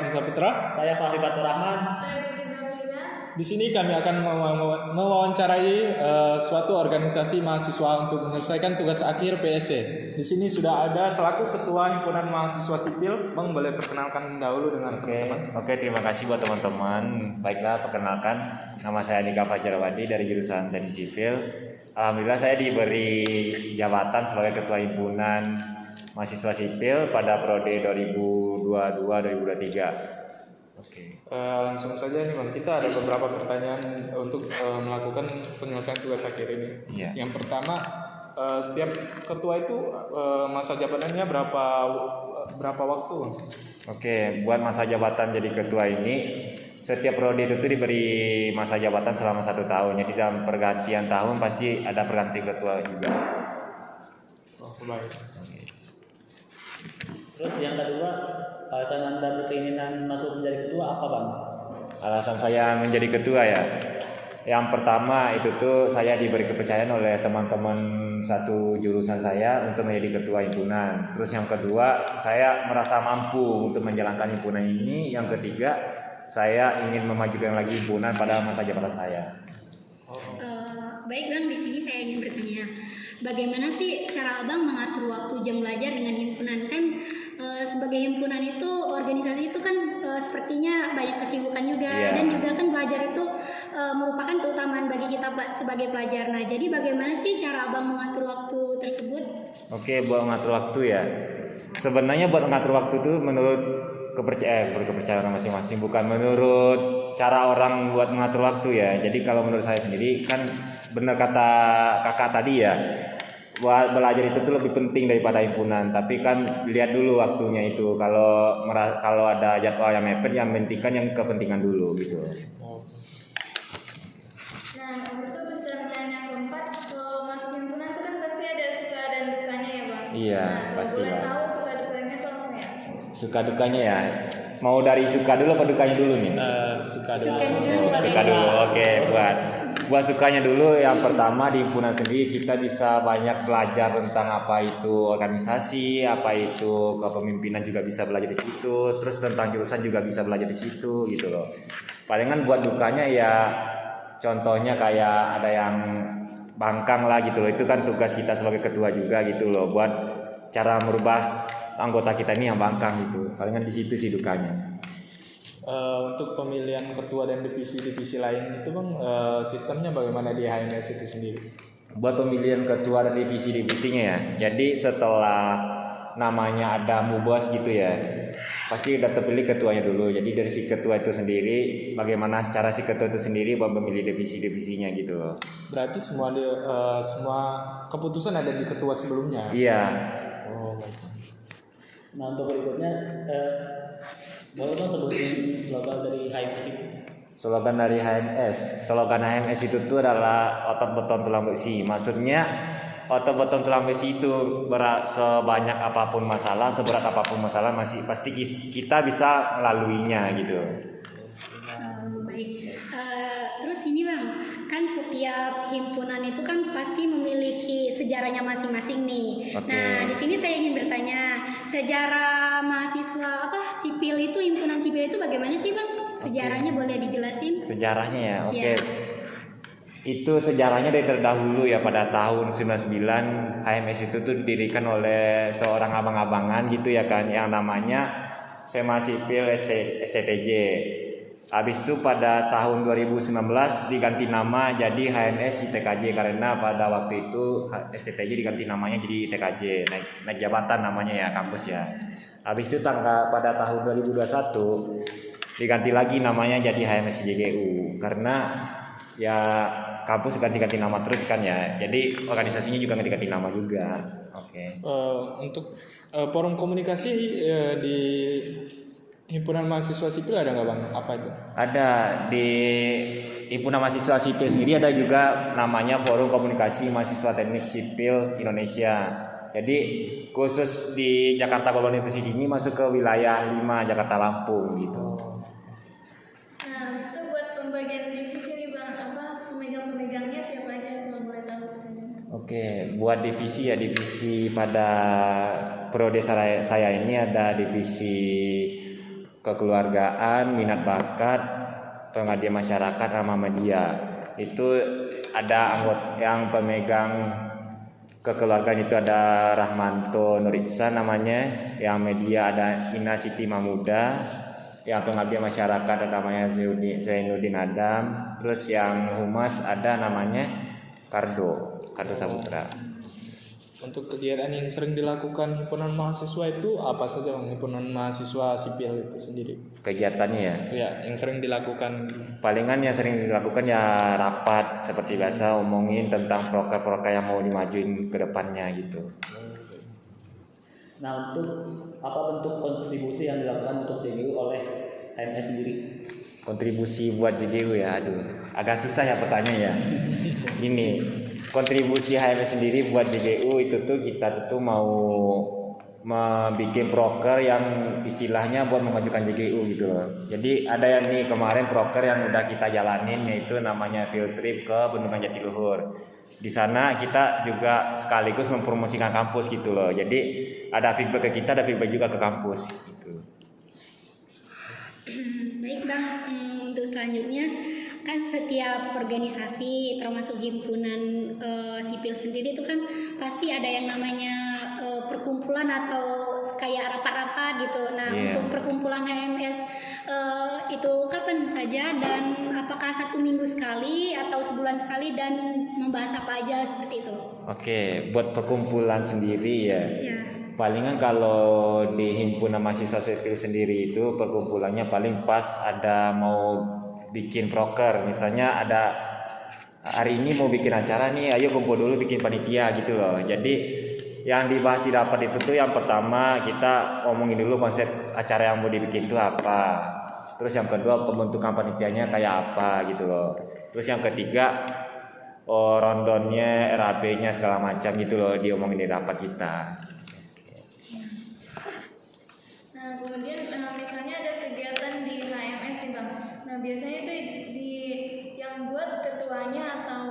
Erwin Saputra. Saya Fahri Batur Rahman. Saya Putri Zafina. Di sini kami akan mewawancarai suatu organisasi mahasiswa untuk menyelesaikan tugas akhir PSC. Di sini sudah ada selaku Ketua Himpunan Mahasiswa Sipil. Bang, boleh perkenalkan dahulu dengan teman-teman. Oke, terima kasih buat teman-teman. Baiklah, perkenalkan, nama saya Nika Fajarwadi dari jurusan Teknik Sipil. Alhamdulillah saya diberi jabatan sebagai Ketua Himpunan Mahasiswa Sipil pada periode 2022-2023. Oke. Langsung saja nih Bang, kita ada beberapa pertanyaan untuk melakukan penyelesaian tugas akhir ini. Iya. Yang pertama, setiap ketua itu masa jabatannya berapa waktu? Oke, buat masa jabatan jadi ketua ini, setiap periode itu tuh diberi masa jabatan selama 1 tahun. Jadi dalam pergantian tahun pasti ada perganti ketua juga. Oh, baik. Oke. Terus yang kedua, alasan Anda berkeinginan masuk menjadi ketua apa, Bang? Alasan saya menjadi ketua ya. Yang pertama itu tuh saya diberi kepercayaan oleh teman-teman satu jurusan saya untuk menjadi ketua himpunan. Terus yang kedua, saya merasa mampu untuk menjalankan himpunan ini. Yang ketiga, saya ingin memajukan lagi himpunan pada masa jabatan saya. Baik Bang, di sini saya ingin bertanya, bagaimana sih cara Abang mengatur waktu jam belajar dengan himpunan? Kan sebagai himpunan itu, organisasi itu kan sepertinya banyak kesibukan juga, dan juga kan belajar itu merupakan keutamaan bagi kita sebagai pelajar. Nah, jadi bagaimana sih cara Abang mengatur waktu tersebut? Oke, buat mengatur waktu ya. Sebenarnya buat mengatur waktu itu menurut kepercayaan orang masing-masing, bukan menurut cara orang buat mengatur waktu ya. Jadi kalau menurut saya sendiri kan benar kata kakak tadi ya, buat belajar itu tuh lebih penting daripada himpunan. Tapi kan lihat dulu waktunya itu. Kalau ada jadwal yang mepet, yang pentingkan yang kepentingan dulu gitu. Nah, habis itu pertanyaan yang keempat, kalau masuk himpunan itu kan pasti ada suka dan dukanya ya Bang? Iya, nah, pastilah. Boleh tahu suka dukanya itu apa ya? Suka dukanya ya. Mau dari suka dulu apa dukanya dulu nih? Suka dulu. Sukanya dulu. Suka dulu. Oke, buat sukanya dulu, yang pertama di himpunan sendiri kita bisa banyak belajar tentang apa itu organisasi, apa itu kepemimpinan juga bisa belajar di situ, terus tentang jurusan juga bisa belajar di situ gitu loh. Palingan buat dukanya ya contohnya kayak ada yang bangkang lah gitu loh. Itu kan tugas kita sebagai ketua juga gitu loh, buat cara merubah anggota kita ini yang bangkang gitu. Palingan di situ sih dukanya. Untuk pemilihan ketua dan divisi-divisi lain itu Bang, sistemnya bagaimana di HMS itu sendiri? Buat pemilihan ketua dan divisi-divisinya ya. Jadi setelah namanya ada mubas gitu ya, pasti udah terpilih ketuanya dulu. Jadi dari si ketua itu sendiri, bagaimana cara si ketua itu sendiri buat memilih divisi-divisinya gitu loh. Berarti semua keputusan ada di ketua sebelumnya? Iya. Oh, baik. Nah, untuk berikutnya, boleh dong sebutin slogan dari HMS itu? Slogan dari HMS. Slogan HMS itu tuh adalah otot beton tulang besi. Maksudnya otot beton tulang besi itu sebanyak apapun masalah, seberat apapun masalah pasti kita bisa melaluinya gitu. Baik. Terus ini Bang, kan setiap himpunan itu kan pasti memiliki sejarahnya masing-masing nih. Oke. Nah, di sini saya ingin bertanya, sejarah mahasiswa sipil itu, himpunan sipil itu bagaimana sih Bang? Sejarahnya boleh dijelasin? Sejarahnya ya, oke. Ya. Itu sejarahnya dari terdahulu ya, pada tahun 99 HMS itu tuh didirikan oleh seorang abang-abangan gitu ya kan, yang namanya Sema Sipil STTJ. Habis itu pada tahun 2019 diganti nama jadi HMS ITKJ, karena pada waktu itu STTJ diganti namanya jadi ITKJ, naik jabatan namanya ya, kampus ya. Habis itu pada tahun 2021 diganti lagi namanya jadi HMS JGU, karena ya kampus ganti-ganti nama terus kan ya. Jadi organisasinya juga ganti-ganti nama juga. Oke. Untuk forum komunikasi di himpunan mahasiswa sipil ada nggak Bang? Apa itu? Ada di himpunan mahasiswa sipil sendiri, ada juga namanya Forum Komunikasi Mahasiswa Teknik Sipil Indonesia. Jadi khusus di Jakarta Global University ini masuk ke wilayah 5 Jakarta Lampung gitu. Nah, habis itu buat pembagian divisi nih Bang, pemegang-pemegangnya siapa aja kalau boleh tahu sebenarnya? Oke, buat divisi ya, divisi pada periode saya ini ada divisi kekeluargaan, minat bakat, pengabdian masyarakat, ramah media. Itu ada anggota yang pemegang kekeluargaan itu ada Rahmanto Nuriksa namanya, yang media ada Ina Siti Mahmuda, yang pengabdian masyarakat ada namanya Zainuddin Adam, terus yang humas ada namanya Kardo Saputra. Untuk kegiatan yang sering dilakukan himpunan mahasiswa itu apa saja Bang? Himpunan mahasiswa sipil itu sendiri. Kegiatannya ya, Ya, yang sering dilakukan. palingan yang sering dilakukan ya rapat seperti biasa, omongin tentang proker-proker yang mau dimajuin ke depannya gitu. Nah, untuk apa bentuk kontribusi yang dilakukan untuk JGU oleh HMS sendiri? Kontribusi buat JGU ya, aduh agak susah ya pertanyaan ya. Ini kontribusi HMS sendiri buat JGU itu tuh kita tuh mau membuat proker yang istilahnya buat memajukan JGU gitu loh. Jadi ada yang nih kemarin proker yang udah kita jalanin, yaitu namanya field trip ke Bendungan Jatiluhur. Di sana kita juga sekaligus mempromosikan kampus gitu loh. Jadi ada feedback ke kita, ada feedback juga ke kampus gitu. Baik Bang, untuk selanjutnya kan setiap organisasi termasuk himpunan sipil sendiri itu kan pasti ada yang namanya perkumpulan atau kayak rapat-rapat gitu. Nah, untuk perkumpulan HMS itu kapan saja dan apakah 1 minggu sekali atau sebulan sekali dan membahas apa aja seperti itu? Oke, buat perkumpulan sendiri ya. Ya. Palingan kalau di himpunan mahasiswa sipil sendiri itu perkumpulannya paling pas ada mau bikin proker, misalnya ada hari ini mau bikin acara nih, ayo kumpul dulu bikin panitia gitu loh. Jadi yang dibahas di rapat itu tuh yang pertama kita ngomongin dulu konsep acara yang mau dibikin itu apa. Terus yang kedua pembentukan panitianya kayak apa gitu loh. Terus yang ketiga rondonnya, RAB-nya segala macam gitu loh diomongin di rapat kita. Nah, kemudian misalnya ada kegiatan di HMS nih Bang. Nah, biasanya itu di yang buat ketuanya atau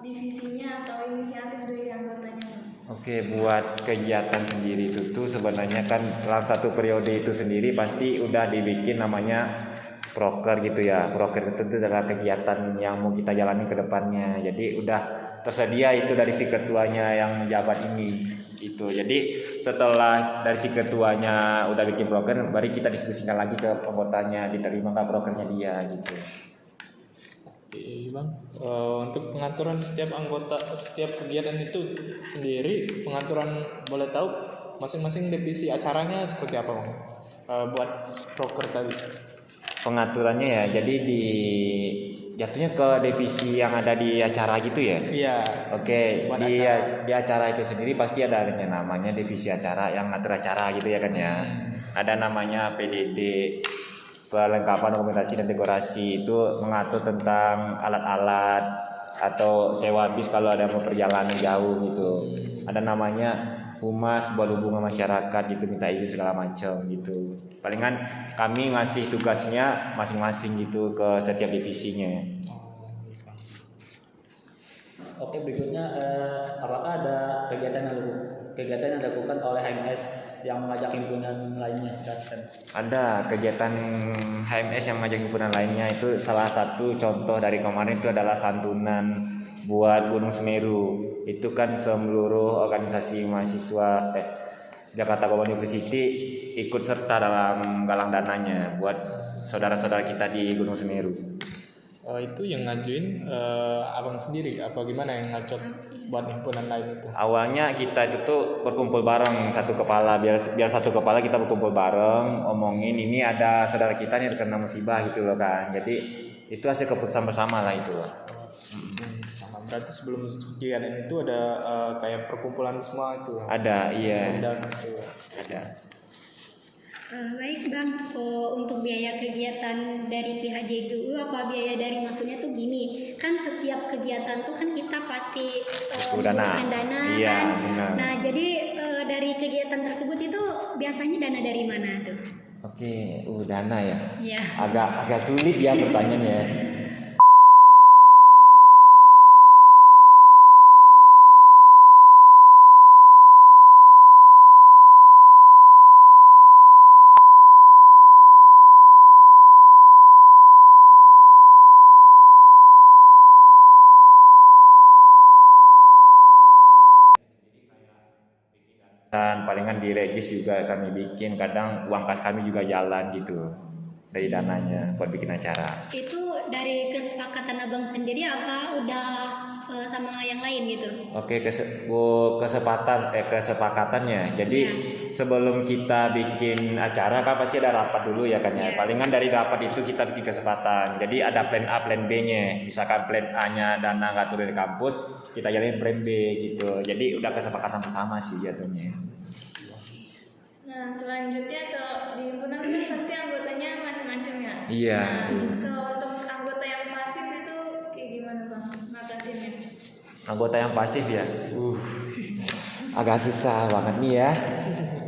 divisinya atau inisiatif dari anggotanya Bang? Oke, buat kegiatan sendiri itu tuh sebenarnya kan dalam satu periode itu sendiri pasti udah dibikin namanya proker gitu ya. Proker itu adalah kegiatan yang mau kita jalani ke depannya. Jadi udah tersedia itu dari si ketuanya yang menjabat ini itu. Jadi setelah dari si ketuanya udah bikin proker, baru kita diskusikan lagi ke anggotanya, diterima nggak prokernya dia gitu. Oke, Bang. Untuk pengaturan setiap anggota, setiap kegiatan itu sendiri, pengaturan boleh tahu masing-masing divisi acaranya seperti apa, Bang? Buat proker tadi. Pengaturannya ya, jadi di jatuhnya ke divisi yang ada di acara gitu ya. Iya. Oke, Buat di acara itu sendiri pasti ada namanya divisi acara yang ngatur acara gitu ya kan ya. Ada namanya PDD, perlengkapan dokumentasi dan dekorasi, itu mengatur tentang alat-alat atau sewa bis kalau ada mau perjalanan jauh gitu. Ada namanya humas buat hubungan masyarakat gitu, minta izin segala macam gitu. Palingan kami ngasih tugasnya masing-masing gitu ke setiap divisinya. Oke, berikutnya apakah ada kegiatan yang dilakukan oleh HMS yang mengajak himpunan lainnya? Jelaskan. Ada kegiatan HMS yang mengajak himpunan lainnya, itu salah satu contoh dari kemarin itu adalah santunan buat Gunung Semeru. Itu kan seluruh organisasi mahasiswa Jakarta Global University ikut serta dalam galang dananya buat saudara-saudara kita di Gunung Semeru. Itu yang ngajuin abang sendiri, apa gimana yang ngacot buat himpunan lain itu? Awalnya kita itu tuh berkumpul bareng satu kepala, biar satu kepala kita berkumpul bareng, omongin ini ada saudara kita nih terkena musibah gitu loh kan. Jadi itu hasil keputusan bersama lah itu. Sama, berarti sebelum kegiatan itu ada kayak perkumpulan semua itu? Ada, iya. Ada. Baik Bang, untuk biaya kegiatan dari pihak JGU apa biaya dari maksudnya tuh gini, kan setiap kegiatan tuh kan kita pasti menggunakan dana iya, kan. benar. Nah jadi dari kegiatan tersebut itu biasanya dana dari mana tuh? Oke, dana ya. Ya. Agak sulit ya pertanyaannya. dan palingan di regis juga kami bikin, kadang uang kas kami juga jalan gitu dari dananya buat bikin acara. Itu dari kesepakatan abang sendiri apa udah sama yang lain gitu? Oke, kesepakatannya. Jadi sebelum kita bikin acara kan pasti ada rapat dulu ya kan ya. Palingan dari rapat itu kita bikin kesepakatan. Jadi ada plan A, plan B-nya. Misalkan plan A-nya dana nggak turun dari kampus, kita jalanin plan B gitu. Jadi udah kesepakatan bersama sih jatuhnya. Nah, selanjutnya kalau di himpunan kan pasti anggotanya macam-macam ya. Iya. Nah, kalau untuk anggota yang pasif itu kayak gimana bang ngatasinnya? Anggota yang pasif ya, agak susah banget nih ya.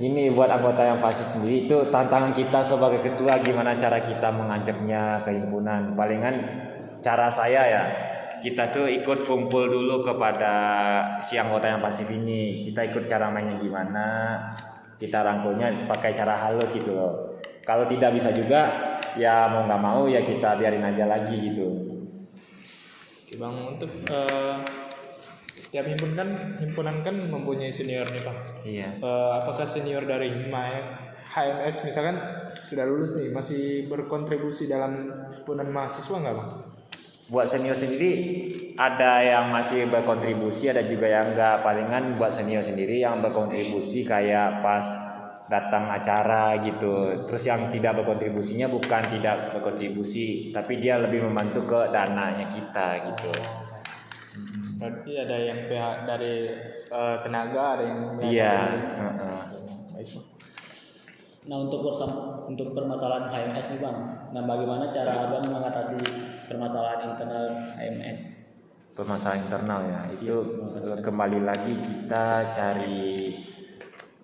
Ini buat anggota yang pasif sendiri itu tantangan kita sebagai ketua, gimana cara kita mengajaknya ke himpunan. Palingan cara saya ya, kita tuh ikut kumpul dulu kepada si anggota yang pasif ini. Kita ikut cara mainnya gimana, kita rangkulnya pakai cara halus gitu loh. Kalau tidak bisa juga, ya mau nggak mau ya kita biarin aja lagi gitu. Oke bang, untuk setiap himpunan kan mempunyai senior nih bang. Iya. Apakah senior dari HMS misalkan sudah lulus nih masih berkontribusi dalam himpunan mahasiswa nggak bang? Buat senior sendiri ada yang masih berkontribusi, ada juga yang enggak. Palingan buat senior sendiri yang berkontribusi kayak pas datang acara gitu. Terus yang tidak berkontribusinya bukan tidak berkontribusi, tapi dia lebih membantu ke dananya kita gitu. Berarti ada yang pihak dari tenaga, ada yang Iya. Baik, Bang. Nah untuk permasalahan HMS nih bang, nah bagaimana cara abang mengatasi permasalahan internal HMS? Permasalahan internal ya, itu kembali lagi kita cari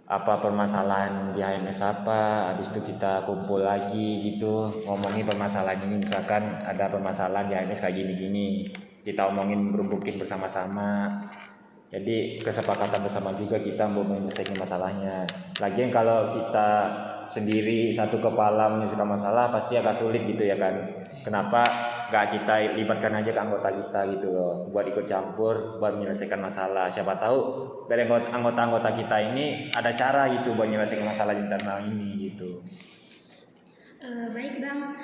apa permasalahan di HMS apa, habis itu kita kumpul lagi gitu, ngomongin permasalahan ini. Misalkan ada permasalahan di HMS kayak gini-gini, kita omongin, berumbukin bersama-sama. Jadi kesepakatan bersama juga kita mau menyelesaikan masalahnya. Lagian kalau kita sendiri satu kepala menyelesaikan masalah pasti agak sulit gitu ya kan. Kenapa gak kita libatkan aja ke anggota kita gitu loh, buat ikut campur, buat menyelesaikan masalah. Siapa tahu dari anggota-anggota kita ini ada cara gitu buat menyelesaikan masalah internal ini gitu. Baik bang,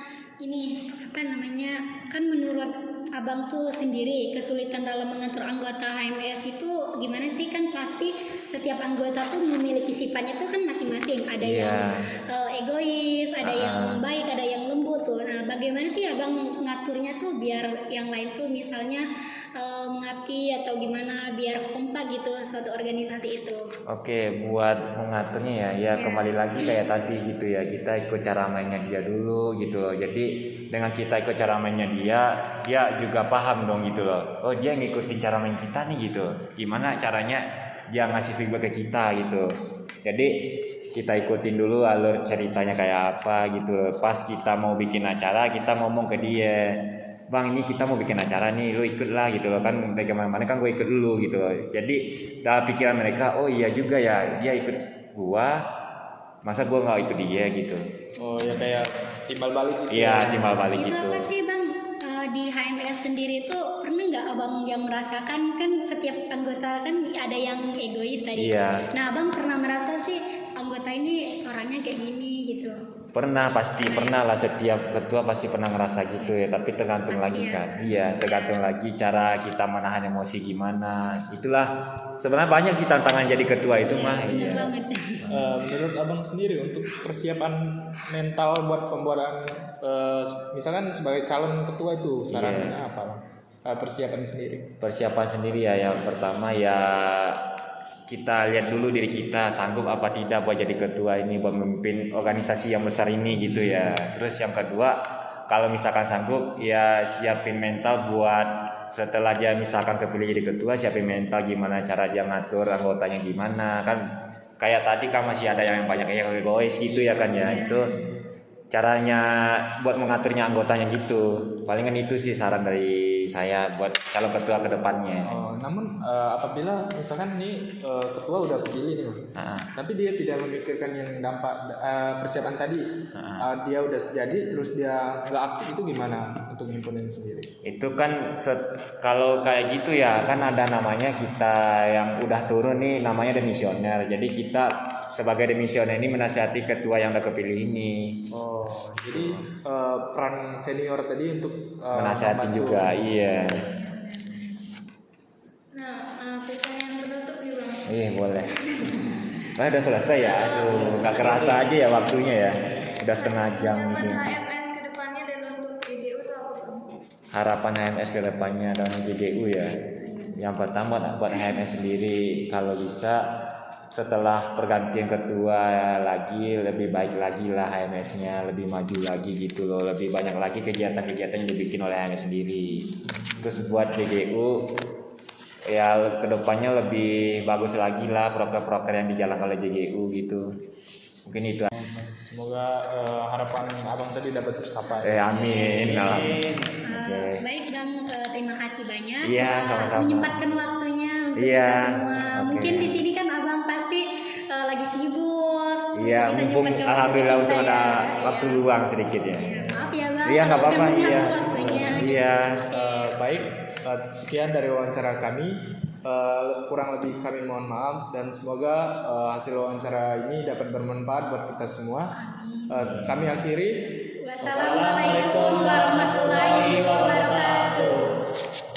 ini apa namanya, kan menurut abang tuh sendiri kesulitan dalam mengatur anggota HMS itu gimana sih? Kan pasti setiap anggota tuh memiliki sifatnya tuh kan masing-masing, ada yang egois, ada yang baik, ada yang lembut tuh. Nah bagaimana sih abang ngaturnya tuh biar yang lain tuh misalnya mengabdi atau gimana biar kompak gitu suatu organisasi itu? Oke, buat mengaturnya ya kembali lagi kayak tadi gitu ya, kita ikut cara mainnya dia dulu gitu loh. Jadi dengan kita ikut cara mainnya dia juga paham dong gitu loh. Oh dia ngikutin cara main kita nih gitu. Gimana caranya dia ngasih feedback ke kita gitu. Jadi kita ikutin dulu alur ceritanya kayak apa gitu loh. Pas kita mau bikin acara kita ngomong ke dia, Bang ini kita mau bikin acara nih, lu ikut lah gitu loh, kan dari kemana-mana kan gue ikut dulu gitu loh. Jadi dalam pikiran mereka, oh iya juga ya dia ikut gua, masa gua nggak ikut dia gitu. Oh ya kayak timbal balik gitu. Iya timbal balik Itu gitu. apa sih bang, di HMS sendiri itu pernah nggak abang yang merasakan kan setiap anggota kan ada yang egois tadi. Iya. Nah abang pernah merasa sih anggota ini orangnya kayak gini gitu? Pernah, pasti pernah lah, setiap ketua pasti pernah ngerasa gitu ya, tapi tergantung lagi kan. Iya, tergantung lagi cara kita menahan emosi gimana. Itulah sebenarnya banyak sih tantangan jadi ketua itu mah. Bener Iya. banget. Menurut abang sendiri untuk persiapan mental buat pembuatan misalkan sebagai calon ketua itu sarannya apa bang? Persiapan sendiri. Persiapan sendiri ya, yang pertama ya kita lihat dulu diri kita sanggup apa tidak buat jadi ketua ini, buat memimpin organisasi yang besar ini gitu ya. Terus yang kedua, kalau misalkan sanggup ya siapin mental buat setelah dia misalkan kepilih jadi ketua, siapin mental gimana cara dia ngatur anggotanya gimana. Kan kayak tadi kan masih ada yang banyak yang egois gitu ya kan ya. Itu caranya buat mengaturnya anggotanya gitu. Palingan itu sih saran dari saya buat calon ketua ke depannya. Namun apabila misalkan nih ketua udah kepilih nih Bang, tapi dia tidak memikirkan yang dampak persiapan tadi, dia udah jadi terus dia nggak aktif, itu gimana untuk himpunan sendiri? Itu kan kalau kayak gitu ya kan ada namanya, kita yang udah turun nih namanya demisioner. Jadi kita sebagai demisioner ini menasihati ketua yang udah kepilih ini. Jadi peran senior tadi untuk Menasihati membantu. juga, iya. Nah, pertanyaan penutup nih Bang. Iya boleh. Udah selesai ya, aduh nggak kerasa aja ya waktunya ya, udah setengah jam Harapan gitu. HMS ke depannya dan untuk GDU itu apa Bang? Harapan HMS ke depannya dan GDU ya, yang pertama buat HMS sendiri kalau bisa setelah pergantian ketua lagi lebih baik lagi lah HMS-nya, lebih maju lagi gitu loh, lebih banyak lagi kegiatan-kegiatan yang dibikin oleh HMS sendiri. Terus buat GDU ya kedepannya lebih bagus lagi lah proker-proker yang dijalankan oleh GDU gitu. Mungkin itu. Semoga harapan abang tadi dapat tercapai. Amin. Oke. Baik Bang, terima kasih banyak Iya, telah sama-sama. menyempatkan waktunya untuk Iya, kita semua. oke. Mungkin di sini kan Abang pasti lagi sibuk. Iya, Bisa mumpung nyempatkan alhamdulillah waktu untuk kita ada ya. waktu luang sedikit ya. Maaf ya Bang. Iya, nggak kalau apa-apa, udah iya. mengganggu waktunya. Iya. Baik, sekian dari wawancara kami. Kurang lebih kami mohon maaf, dan semoga hasil wawancara ini dapat bermanfaat buat kita semua. Kami akhiri. Wassalamualaikum warahmatullahi wabarakatuh.